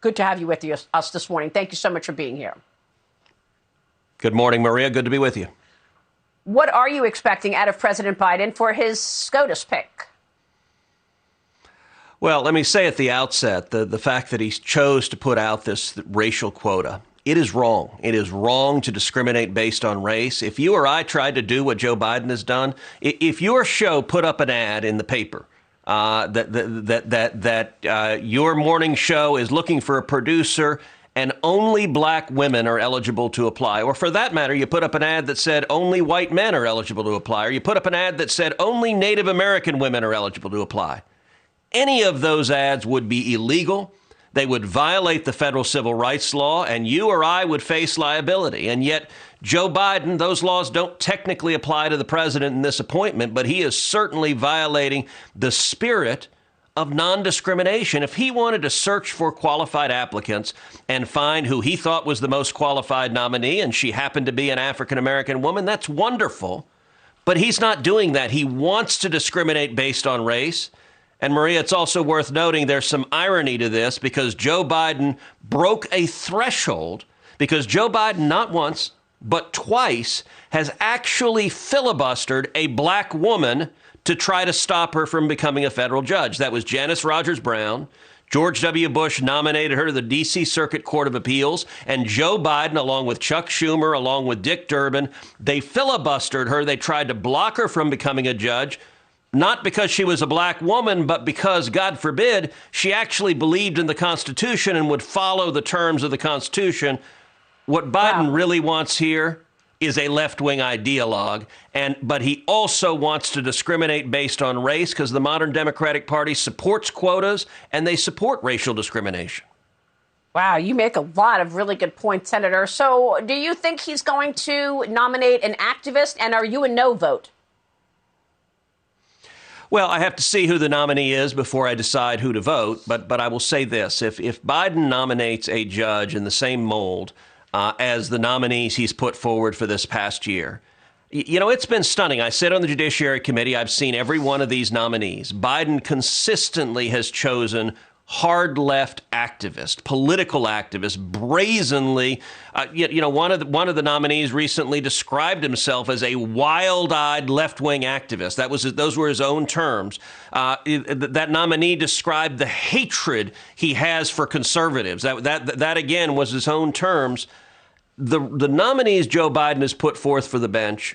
Good to have you with us this morning. Thank you so much for being here. Good morning, Maria. Good to be with you. What are you expecting out of President Biden for his SCOTUS pick? Well, let me say at the outset, the fact that he chose to put out this racial quota, it is wrong. It is wrong to discriminate based on race. If you or I tried to do what Joe Biden has done, if your show put up an ad in the paper that your morning show is looking for a producer and only black women are eligible to apply, or for that matter, you put up an ad that said only white men are eligible to apply, or you put up an ad that said only Native American women are eligible to apply, any of those ads would be illegal. They would violate the federal civil rights law, and you or I would face liability. And yet, Joe Biden, those laws don't technically apply to the president in this appointment, but he is certainly violating the spirit of non-discrimination. If he wanted to search for qualified applicants and find who he thought was the most qualified nominee, and she happened to be an African-American woman, that's wonderful. But he's not doing that. He wants to discriminate based on race. And Maria, it's also worth noting there's some irony to this because Joe Biden broke a threshold because Joe Biden not once, but twice has actually filibustered a black woman to try to stop her from becoming a federal judge. That was Janice Rogers Brown. George W. Bush nominated her to the D.C. Circuit Court of Appeals, and Joe Biden, along with Chuck Schumer, along with Dick Durbin, they filibustered her. They tried to block her from becoming a judge. Not because she was a black woman, but because, God forbid, she actually believed in the Constitution and would follow the terms of the Constitution. What Biden really wants here is a left-wing ideologue, but he also wants to discriminate based on race because the modern Democratic Party supports quotas and they support racial discrimination. Wow, you make a lot of really good points, Senator. So do you think he's going to nominate an activist, and are you a no vote? Well, I have to see who the nominee is before I decide who to vote. But I will say this. If Biden nominates a judge in the same mold as the nominees he's put forward for this past year, you know, it's been stunning. I sit on the Judiciary Committee. I've seen every one of these nominees. Biden consistently has chosen hard left activists, political activists, brazenly. One of the nominees recently described himself as a wild-eyed left-wing activist. Those were his own terms. That nominee described the hatred he has for conservatives. That again was his own terms. The nominees Joe Biden has put forth for the bench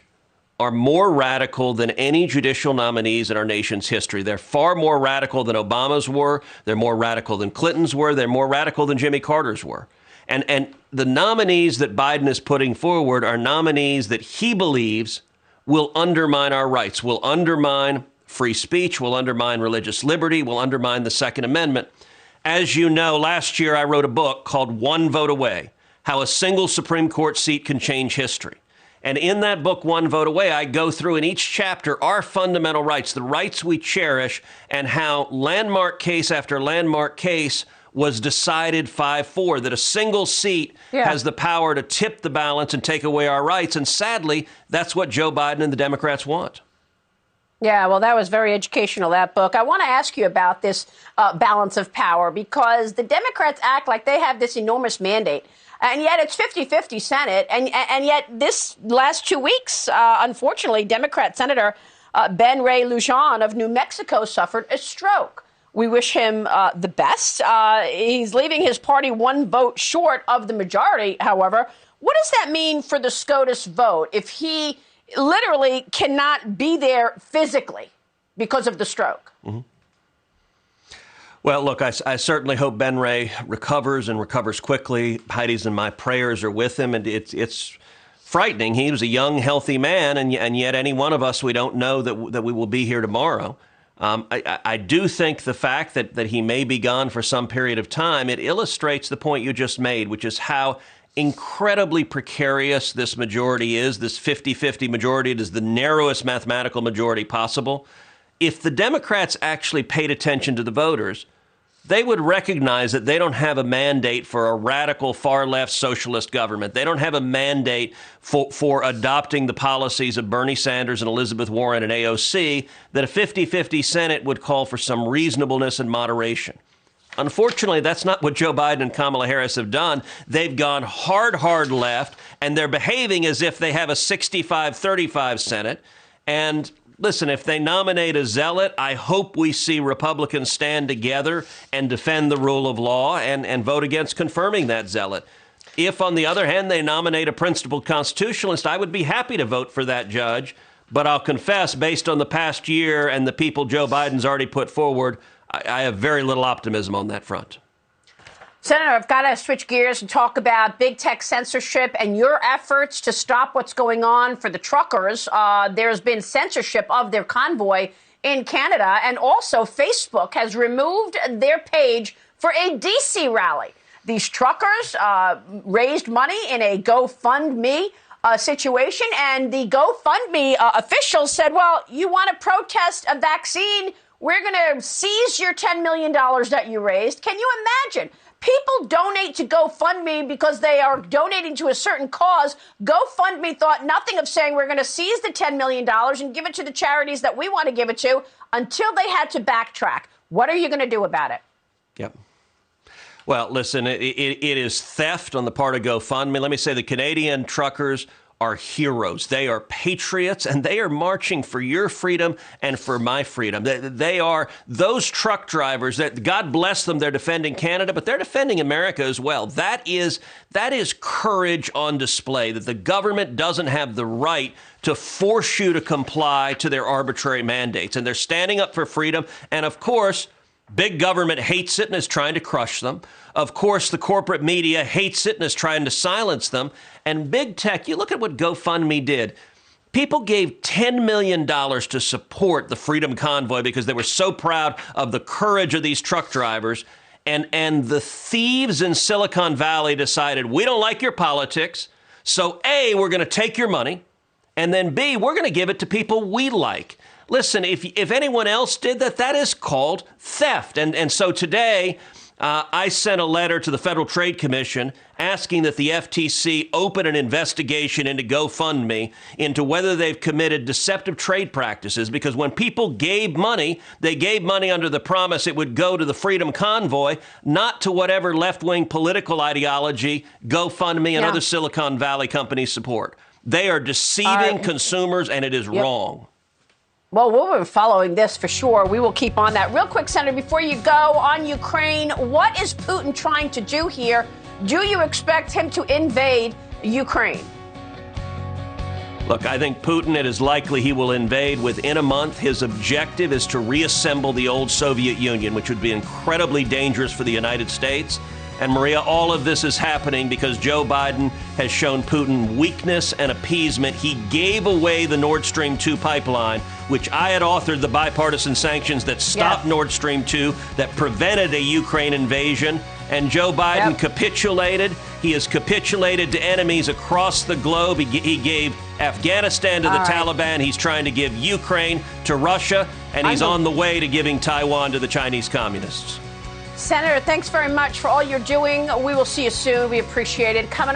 are more radical than any judicial nominees in our nation's history. They're far more radical than Obama's were. They're more radical than Clinton's were. They're more radical than Jimmy Carter's were. And the nominees that Biden is putting forward are nominees that he believes will undermine our rights, will undermine free speech, will undermine religious liberty, will undermine the Second Amendment. As you know, last year I wrote a book called One Vote Away, How a Single Supreme Court Seat Can Change History. And in that book, One Vote Away, I go through in each chapter our fundamental rights, the rights we cherish, and how landmark case after landmark case was decided 5-4, that a single seat has the power to tip the balance and take away our rights. And sadly, that's what Joe Biden and the Democrats want. Yeah, well, that was very educational, that book. I want to ask you about this balance of power, because the Democrats act like they have this enormous mandate. And yet it's 50-50 Senate. And yet this last 2 weeks, unfortunately, Democrat Senator Ben Ray Lujan of New Mexico suffered a stroke. We wish him the best. He's leaving his party one vote short of the majority, however. What does that mean for the SCOTUS vote if he literally cannot be there physically because of the stroke? Mm-hmm. Well, look, I certainly hope Ben Ray recovers and recovers quickly. Heidi's and my prayers are with him, and it's frightening. He was a young, healthy man, and yet any one of us, we don't know that we will be here tomorrow. I do think the fact that he may be gone for some period of time, it illustrates the point you just made, which is how incredibly precarious this majority is. This 50-50 majority, it is the narrowest mathematical majority possible. If the Democrats actually paid attention to the voters, they would recognize that they don't have a mandate for a radical far-left socialist government. They don't have a mandate for adopting the policies of Bernie Sanders and Elizabeth Warren and AOC, that a 50-50 Senate would call for some reasonableness and moderation. Unfortunately, that's not what Joe Biden and Kamala Harris have done. They've gone hard left, and they're behaving as if they have a 65-35 Senate. And listen, if they nominate a zealot, I hope we see Republicans stand together and defend the rule of law and vote against confirming that zealot. If, on the other hand, they nominate a principled constitutionalist, I would be happy to vote for that judge. But I'll confess, based on the past year and the people Joe Biden's already put forward, I have very little optimism on that front. Senator, I've got to switch gears and talk about big tech censorship and your efforts to stop what's going on for the truckers. There's been censorship of their convoy in Canada, and also Facebook has removed their page for a D.C. rally. These truckers raised money in a GoFundMe situation, and the GoFundMe officials said, well, you want to protest a vaccine? We're going to seize your $10 million that you raised. Can you imagine? People donate to GoFundMe because they are donating to a certain cause. GoFundMe thought nothing of saying we're going to seize the $10 million and give it to the charities that we want to give it to until they had to backtrack. What are you going to do about it? Yep. Well, listen, it is theft on the part of GoFundMe. Let me say the Canadian truckers are heroes. They are patriots, and they are marching for your freedom and for my freedom. They are those truck drivers that, God bless them, they're defending Canada, but they're defending America as well. That is courage on display, that the government doesn't have the right to force you to comply to their arbitrary mandates. And they're standing up for freedom. And of course, big government hates it and is trying to crush them. Of course, the corporate media hates it and is trying to silence them. And big tech, you look at what GoFundMe did. People gave $10 million to support the Freedom Convoy because they were so proud of the courage of these truck drivers. And the thieves in Silicon Valley decided, we don't like your politics, so A, we're going to take your money, and then B, we're going to give it to people we like. Listen, if anyone else did that, that is called theft. And so today, I sent a letter to the Federal Trade Commission asking that the FTC open an investigation into GoFundMe into whether they've committed deceptive trade practices, because when people gave money, they gave money under the promise it would go to the Freedom Convoy, not to whatever left-wing political ideology GoFundMe and other Silicon Valley companies support. They are deceiving consumers, and it is wrong. Well, we'll be following this for sure. We will keep on that. Real quick, Senator, before you go, on Ukraine, what is Putin trying to do here? Do you expect him to invade Ukraine? Look, I think Putin, it is likely he will invade within a month. His objective is to reassemble the old Soviet Union, which would be incredibly dangerous for the United States. And Maria, all of this is happening because Joe Biden has shown Putin weakness and appeasement. He gave away the Nord Stream 2 pipeline, which I had authored the bipartisan sanctions that stopped Nord Stream 2, that prevented a Ukraine invasion. And Joe Biden capitulated. He has capitulated to enemies across the globe. He gave Afghanistan to the Taliban. He's trying to give Ukraine to Russia. And he's on the way to giving Taiwan to the Chinese communists. Senator, thanks very much for all you're doing. We will see you soon. We appreciate it. Coming up.